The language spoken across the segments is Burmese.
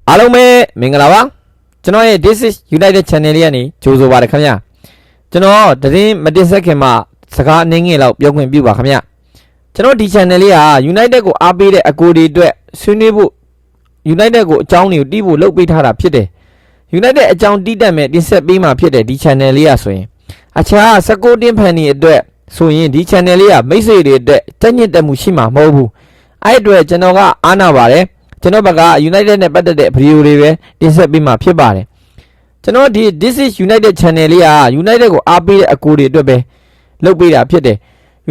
အားလုံးပဲမင်္ဂလာပါကျွန်တော်ရဲ့ This is United Channel လေးကနေကြိုဆိုပါရခင်ဗျာကျွန်တော်သတင်းမတင်ဆက်ခင်မှာစကားအနည်းငယ်လောက်ပြောခွင့်ပြုပါခင်ဗျာကျွန်တော်ဒီ channel လေးဟာ United ကိုအားပေးတဲ့အကိုတွေအတွက်ဆွေးနွေးဖို့ United ကိုအကြောင်းတွေကိုတီးဖို့လုပ်ပေးထားတာဖြစ်တယ် United အကြောင်းတီးတက်မဲ့တင်ဆက်ပေးမှာဖြစ်တယ်ဒီ channel လေးอ่ะဆိုရင်အခြား16တင်းဖန်နေအတွက်ဆိုရင်ဒီ channel လေးကမိတ်ဆွေတွေအတွက်တက်ညစ်တက်မှုရှိမှာမဟုတ်ဘူးအဲ့အတွက်ကျွန်တော်ကအားနာပါတယ်ကျွန်တော်ဘက်က United နဲ့ပတ်သက်တဲ့ဗီဒီယိုတွေပဲတင်ဆက်ပေးမှာဖြစ်ပါတယ်ကျွန်တော်ဒီ This is United Channel လေးက United ကိုအားပေးတဲ့အကိုတွေအတွက်ပဲလုပ်ပေးတာဖြစ်တယ်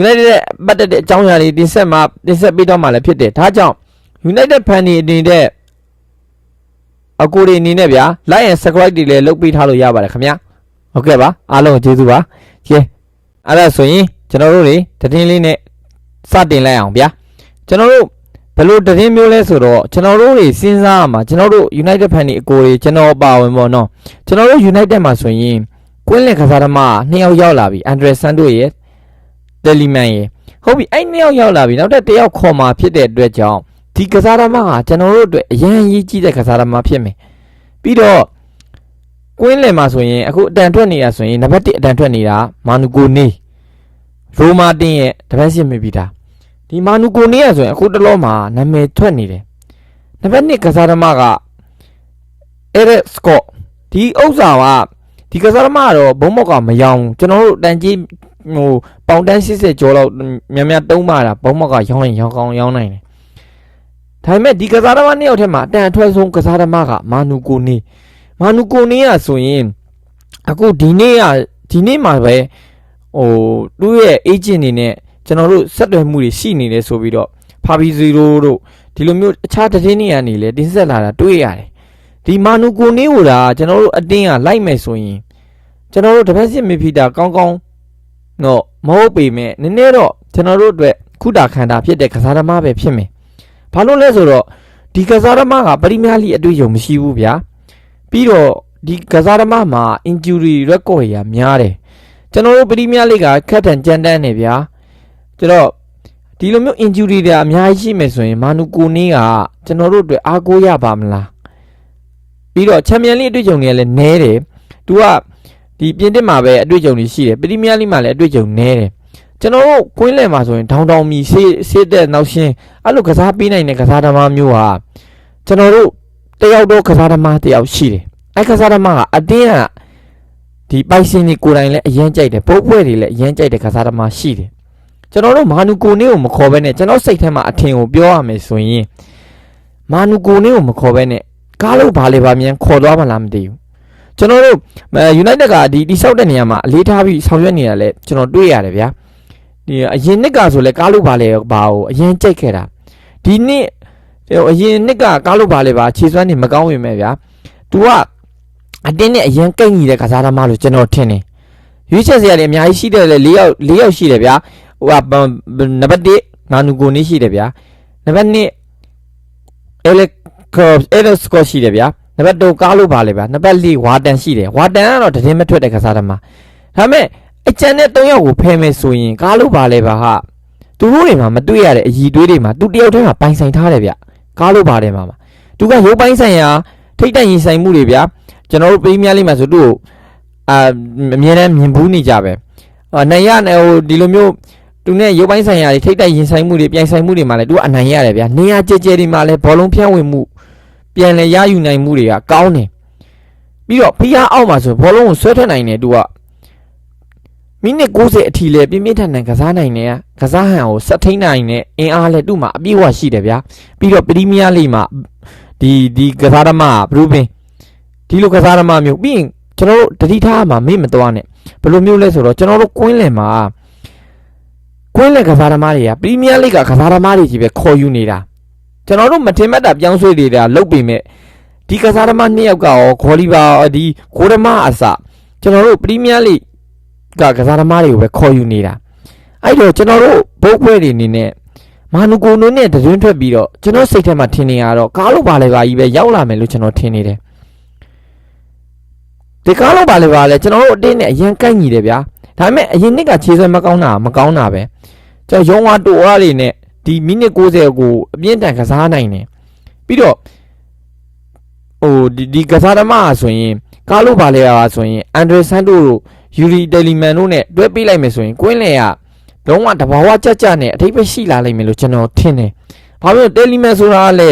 United နဲ့ပတ်သက်တဲ့အကြောင်းအရာတွေတင်ဆက်ပေးတော့မှလည်းဖြစ်တယ်ဒါကြောင့် United fan တွေအနေနဲ့အကိုတွေအနေနဲ့ဗျာ like and subscribe တွေလည်းလုပ်ပေးထားလို့ရပါတယ်ခင်ဗျာဟုတ်ကဲ့ပါအားလုံးကျေးဇူးပါကဲအဲ့ဒါဆိုရင်ကျွန်တော်တို့တွေသတင်းလေးနဲ့စတင်လိုက်အောင်ဗျာကျွန်တော်တို့ဘယ်လိုသတင်းမျိုးလဲဆိုတော့ကျွန်တော်တို့တွေစဉ်းစားရမှာကျွန်တော်တို့ United fan တွေအကိုတွေကျွန်တော်ပါဝင်ပေါ့နော်ကျွန်တော်တို့ United မှာဆိုရင်ကွင်းလင်ကစားသမား2ယောက်ရောက်လာပြီ Andre Santos ရဲ့ Telemann ရဲ့ဟုတ်ပြီအဲ့2ယောက်ရောက်လာပြီနောက်တစ်ယောက်ခေါ်มาဖြစ်တဲ့အတွက်ကြောင့်ဒီကစားသမားကကျွန်တော်တို့အတွက်အရင်ရေးကြီးတဲ့ကစားသမားဖြစ်မယ်ပြီးတော့ကွင်းလင်မှာဆိုရင်အခုအတန်ထွက်နေတာဆိုရင်နံပါတ်1အတန်ထွက်နေတာမာနူကိုနေရိုမာတင်ရဲ့တပတ်စစ်မိပြီတာဒီမာနူကိုနေရဆိုရင်အခုတလောမှာနာမည်ထွက်နေတယ်နံပါတ်1ကစားသမားကအဲရက်စကော့ဒီဥစ္စာကဒီကစားသမားကတော့ဘုံမောက်ကမယောင်ကျွန်တော်တို့တန်ကြီးဟိုပေါင်တန်း80ကျော်လောက်များများတုံးပါတာဘုံမောက်ကရောင်းရင်ရောင်းကောင်းရောင်းနိုင်တယ်ဒါပေမဲ့ဒီကစားသမား2ယောက်ထဲမှာအတန်အထွက်ဆုံးကစားသမားကမာနူကိုနေရဆိုရင်အခုဒီနေ့မှာပဲဟိုသူ့ရဲ့ agent နေနဲ့ကျွန်တော်တို့ဆက်သွယ်မှုတွေရှိနေတယ်ဆိုပြီးတော့ဖာဘီဇီရိုတို့ဒီလိုမျိုးအခြားသတင်းတွေကနေလည်းတင်ဆက်လာတာတွေ့ရတယ်ဒီမာနူကိုနေဟိုတာကျွန်တော်တို့အတင်းကလိုက်မယ်ဆိုရင်ကျွန်တော်တို့တပတ်စစ်မီဖီတာကောင်းတော့မဟုတ်ပေမဲ့နည်းနည်းတော့ကျွန်တော်တို့အတွက်ခုတာခန္ဓာဖြစ်တဲ့ကစားသမားပဲဖြစ်မယ်ဘာလို့လဲဆိုတော့ဒီကစားသမားကပရီးမီးယားလိအတွေ့အကြုံမရှိဘူးဗျာပြီးတော့ဒီကစားသမားမှာ injury record ရများတယ်ကျွန်တော်တို့ပရီးမီးယားလိကခက်ထန်ကြမ်းတမ်းနေဗျာကျွန်တော်ဒီလိုမျိုး injury တွေအများကြီးရှိမယ်ဆိုရင်မာနူကိုနေကကျွန်တော်တို့အတွက်အားကိုးရပါမလားပြီးတော့ချန်ပီယံလိအတွေ့အကြုံတွေလည်းနည်းတယ်သူကဒီပြင်သစ်မှာပဲအတွေ့အကြုံတွေရှိတယ်ပရီးမီးယားလိမှာလည်းအတွေ့အကြုံနည်းတယ်ကျွန်တော်တို့ကွင်းလယ်မှာဆိုရင်ဒေါင်မီဆေးတဲ့နောက်ရှင်းအဲ့လိုကစားပေးနိုင်တဲ့ကစားသမားမျိုးဟာကျွန်တော်တို့တယောက်တော့ကစားသမားတယောက်ရှိတယ်အဲ့ကစားသမားကအတင်းကဒီပိုက်စင်တွေကိုယ်တိုင်လည်းအရင်ကြိုက်တယ်ပုတ်ပွဲတွေလည်းအရင်ကြိုက်တဲ့ကစားသမားရှိတယ်ကျွန်တော်တို့မာနူကိုနေကိုမခေါ်ဘဲနဲ့ကျွန်တော်စိတ်ထဲမှာအထင်ကိုပြောရမယ်ဆိုရင်မာနူကိုနေကိုမခေါ်ဘဲနဲ့ကားလို့ဘာလဲဘာမြန်ခေါ်သွားမှလားမသိဘူးကျွန်တော်တို့ United ကဒီတိဆောက်တဲ့နေရာမှာအလေးထားပြီးဆောင်ရွက်နေတာလဲကျွန်တော်တွေ့ရတယ်ဗျာဒီအရင်နှစ်ကဆိုလဲကားလို့ဘာလဲဘာကိုအရင်ကြိုက်ခဲ့တာဒီနှစ်အရင်နှစ်ကကားလို့ဘာလဲဘာခြေစွမ်းနေမကောင်းဝင်မဲ့ဗျာ तू ကအတင်းနဲ့အရင်ကိတ်ညီတဲ့ကစားသမားလို့ကျွန်တော်ထင်တယ်ရွေးချက်စရာတွေအများကြီးရှိတယ်လေ၄ယောက်ရှိတယ်ဗျာဟိုကနံပါတ်1နာနူကိုနေရှိတယ်ဗျာနံပါတ်2အဲလက်စကောရှိတယ်ဗျာနံပါတ်3ကားလို့ပါလေဗျာနံပါတ်4ဝါတန်ရှိတယ်ဝါတန်ကတော့တည်မထွက်တဲ့ကစားသမားဒါပေမဲ့အကျန်တဲ့3ယောက်ကိုဖယ်မယ်ဆိုရင်ကားလို့ပါလေဗျာဟာသူတို့တွေမှာမတွေ့ရတဲ့အည်သွေးတွေမှာသူတယောက်တည်းမှာပိုင်ဆိုင်ထားတယ်ဗျကားလို့ပါတယ်မှာသူကရုပ်ပိုင်းဆိုင်ရာထိတ်တန့်ရင်ဆိုင်မှုတွေဗျာကျွန်တော်တို့ပရီးမီးယားလိမှာဆိုသူ့ကိုအမြဲတမ်းမြင်ဘူးနေကြပဲနိုင်ရဟိုဒီလိုမျိုးသူနဲ့ရုပ်ပိုင်းဆိုင်ရာတွေထိတ်တန့်ရင်ဆိုင်မှုတွေပြိုင်ဆိုင်မှုတွေမှာလည်းသူကအနိုင်ရတယ်ဗျာနေရာကြဲကြဲတွေမှာလည်းဘောလုံးဖြန့်ဝင်မှုပြန်လဲရယူနိုင်မှုတွေကကောင်းတယ်ပြီးတော့ဖိအားအောက်မှာဆိုဘောလုံးကိုဆွဲထွက်နိုင်တယ်သူကမိနစ်90အထိလဲပြင်းပြင်းထန်ထန်ကစားနိုင်တယ်ကစားဟန်ကိုဆက်ထိန်းနိုင်တဲ့အင်အားလဲသူ့မှာအပြည့်အဝရှိတယ်ဗျာပြီးတော့ပရီးမီးယားလိမှာဒီကစားသမားဘရူဘင်ဒီလိုကစားသမားမျိုးပြီးရင်ကျွန်တော်တို့တတိထားမှာမေ့မသွားနဲ့ဘယ်လိုမျိုးလဲဆိုတော့ကျွန်တော်တို့ကွင်းလယ်မှာကွင်းလယ်ကစားသမားတွေကပရီးမီးယားလိကကစားသမားတွေကြီးပဲခေါ်ယူနေတာကျွန်တော်တို့မထင်မှတ်တာပြောင်းဆွဲနေတာလုတ်ပေမဲ့ဒီကစားသမား2ယောက်ကရောဂေါ်လီဘာဒီဂိုးသမားအစကျွန်တော်တို့ပရီးမီးယားလိကစားသမားတွေကိုပဲခေါ်ယူနေတာအဲ့တော့ကျွန်တော်တို့ဘုတ်ပွဲတွေအနေနဲ့မာနူကိုနိုနဲ့တတွင်းထွက်ပြီးတော့ကျွန်တော်စိတ်ထဲမှာထင်နေရတော့ကားလို့ပါလေပါကြီးပဲရောက်လာမယ်လို့ကျွန်တော်ထင်နေတယ်ဒီကားလို့ပါလေပါလဲကျွန်တော်တို့အတင်းနဲ့အရင်ကိုက်ညီတယ်ဗျာဒါပေမဲ့အရင်နှစ်ကခြေစွမ်းမကောင်းတာပဲကျွန်တော်ရုံးဝါတိုအားတွေနဲ့ဒီမိနစ်90ကိုအပြင်းထန်ကစားနိုင်တယ်ပြီးတော့ ဒီကစားသမားဆိုရင်ကားလို့ပါလေရပါဆိုရင်အန်ဒရဆန်တို့ယူရီတယ်လီမန်တို့နဲ့တွဲပေးလိုက်မယ်ဆိုရင်ကွင်းလေကလုံးဝတဘာဝကြကြနဲ့အထိပ္ပယ်ရှိလာလိမ့်မယ်လို့ကျွန်တော်ထင်တယ်ဘာဖြစ်လို့တယ်လီမန်ဆိုတာလဲ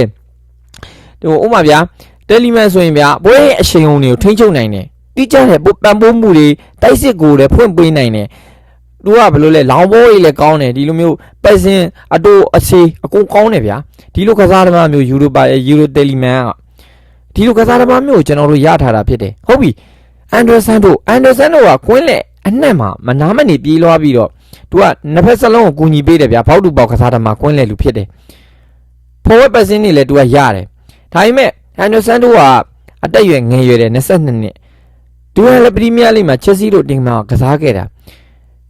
ဥမာဗျာတယ်လီမန်ဆိုရင်ဗျာဘွဲအရှိန်ုံတွေကိုထိန်းချုပ်နိုင်တယ်တိကျတဲ့ပံပိုးမှုတွေတိုက်စစ်ကိုလည်းဖွင့်ပေးနိုင်တယ်သူကဘယ်လိုလဲလောင်ဘိုးကြီးလည်းကောင်းတယ်ဒီလိုမျိုးပတ်စင်အတူအစီအကုန်ကောင်းတယ်ဗျာဒီလိုကစားသမားမျိုးယူရိုတယ်လီမန်ကဒီလိုကစားသမားမျိုးကိုကျွန်တော်တို့ရထားတာဖြစ်တယ်ဟုတ်ပြီအန်ဒရဆန်တို့ကကွင်းလေအနှံ့မှာမနာမနေပြေးလွားပြီးတော့သူကနှစ်ဖက်စလုံးကိုကူညီပေးတယ်ဗျာဘောက်တူပေါက်ကစားသမားကွင်းလေလူဖြစ်တယ်ဖော်ဝက်ပတ်စင်နေလည်းသူကရတယ်ဒါပေမဲ့အန်ဒရဆန်တို့ကအတက်ရွယ်ငယ်ရွယ်တယ်22နှစ်သူကလည်းပရီးမီးယားလိမှာချက်စီတို့တင်မှာကစားခဲ့တာ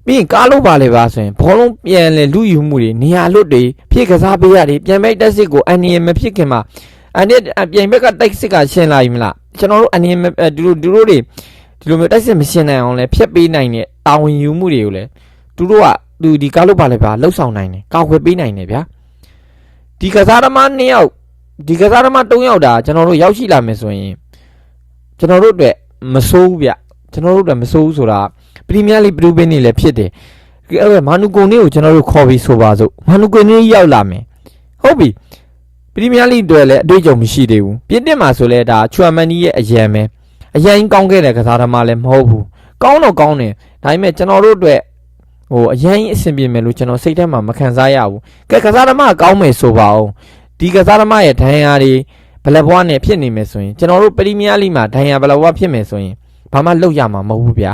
ပြီးရင်ကားလို့ပါလေပါဆိုရင်ဘောလုံးပြန်လဲလူယူမှုတွေနေရာလွတ်တွေဖြစ်ကစားပေးရတယ်ပြန်မဲ့တက်စစ်ကိုအန်နီယမဖြစ်ခင်မှာအန်ပြန်ဘက်ကတိုက်စစ်ကရှင်းလာပြီမလားကျွန်တော်တို့အန်နီယဒီလိုတွေဒီလိုမျိုးတိုက်စစ်မရှင်းနိုင်အောင်လဲဖျက်ပေးနိုင်တဲ့တာဝန်ယူမှုတွေကိုလဲသူတို့ကဒီကားလို့ပါလေပါလှုပ်ဆောင်နိုင်တယ်ကောက်ခွဲပေးနိုင်တယ်ဗျာဒီကစားသမား2ယောက်ဒီကစားသမား3ယောက်ဒါကျွန်တော်တို့ရောက်ရှိလာမယ်ဆိုရင်ကျွန်တော်တို့အတွက်မဆိုးဘူးဗျကျွန်တော်တို့အတွက်မဆိုးဘူးဆိုတာပရီးမီးယားလိပရူပင်းနေလည်းဖြစ်တယ်အဲ့မာနူကွန်နေကိုကျွန်တော်တို့ခေါ်ပြီးဆိုပါစို့မာနူကွန်နေရောက်လာမယ်ဟုတ်ပြီပရီးမီးယားလိတွေလည်းအတွေ့အကြုံမရှိသေးဘူးပြစ်တင်မှာဆိုလဲဒါချွမ်မန်နီရဲ့အရန်ပဲအရန်ကောင်းခဲ့တဲ့ကစားသမားလည်းမဟုတ်ဘူးကောင်းတော့ကောင်းတယ်ဒါပေမဲ့ကျွန်တော်တို့အတွက်အရန်အဆင်ပြေမယ်လို့ကျွန်တော်စိတ်ထဲမှာမခံစားရဘူးကစားသမားကောင်းမယ်ဆိုပါအောင်ဒီကစားသမားရဲ့ဒဏ်ရာတွေဘလက်ဘွားနဲ့ဖြစ်နေမယ်ဆိုရင်ကျွန်တော်တို့ပရီးမီးယားလိမှာဒဏ်ရာဘလက်ဘွားဖြစ်မယ်ဆိုရင်ဘာမှလုပ်ရမှာမဟုတ်ဘူးဗျာ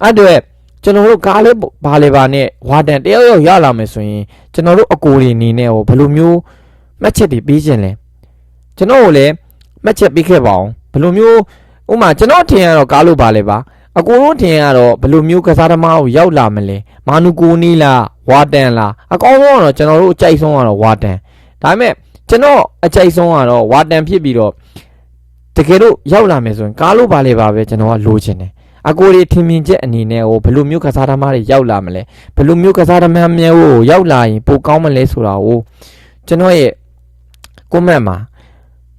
အဲ့တော့ကျွန်တော်တို့ကားလေးဘာလဲပါနဲ့ဝါတန်တယောက်ရလာမယ်ဆိုရင်ကျွန်တော်တို့အကိုတွေအနေနဲ့ဘယ်လိုမျိုးမှတ်ချက်တွေပေးခြင်းလဲကျွန်တော်ကိုလည်းမှတ်ချက်ပေးခဲ့ပါအောင်ဘယ်လိုမျိုးဥမာကျွန်တော်ထင်ရတော့ကားလို့ပါလဲပါအကိုတို့ထင်ရတော့ဘယ်လိုမျိုးကစားသမားကိုရောက်လာမလဲမာနူကိုနီလားဝါတန်လားအကောင်းဆုံးကတော့ကျွန်တော်တို့အကြိုက်ဆုံးကတော့ဝါတန်ဒါပေမဲ့ကျွန်တော်အကြိုက်ဆုံးကတော့ဝါတန်ဖြစ်ပြီးတော့တကယ်လို့ရောက်လာမယ်ဆိုရင်ကားလို့ပါလေပါပဲကျွန်တော်ကလိုချင်တယ်အကိုတွေထင်မြင်ချက်အနေနဲ့ဘယ်လိုမျိုးကစားသမားတွေရောက်လာမလဲဘယ်လိုမျိုးကစားသမားမျိုးကိုရောက်လာရင်ပိုကောင်းမလဲဆိုတာကိုကျွန်တော်ရဲ့ comment မှာ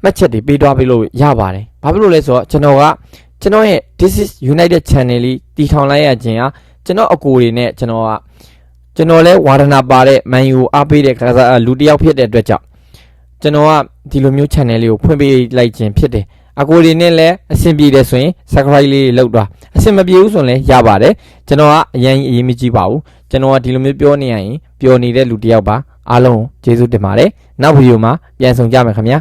မှတ်ချက်တွေပေးသွားပေးလို့ရပါတယ်ဘာဖြစ်လို့လဲဆိုတော့ကျွန်တော်ရဲ့ This is United Channel လေးတည်ထောင်လိုက်ရခြင်းဟာကျွန်တော်အကိုတွေနဲ့ကျွန်တော်လဲဝါဒနာပါတဲ့မန်ယူအားပေးတဲ့ကစားလူတစ်ယောက်ဖြစ်တဲ့အတွက်ကြောင့်ကျွန်တော်ကဒီလိုမျိုး channel လေးကိုဖွင့်ပေးလိုက်ခြင်းဖြစ်တယ်အကိုတွေနဲ့လည်းအဆင်ပြေတယ်ဆိုရင် subscribe လေးလုပ်သွားအဆင်မပြေဘူးဆိုရင်လည်းရပါတယ်ကျွန်တော်ကအရင်အရေးမကြီးပါဘူးကျွန်တော်ကဒီလိုမျိုးပြောနေရရင်ပျော်နေတဲ့လူတစ်ယောက်ပါအားလုံးကျေးဇူးတင်ပါတယ်နောက်ဗီဒီယိုမှာပြန်ဆောင်ကြမယ်ခင်ဗျာ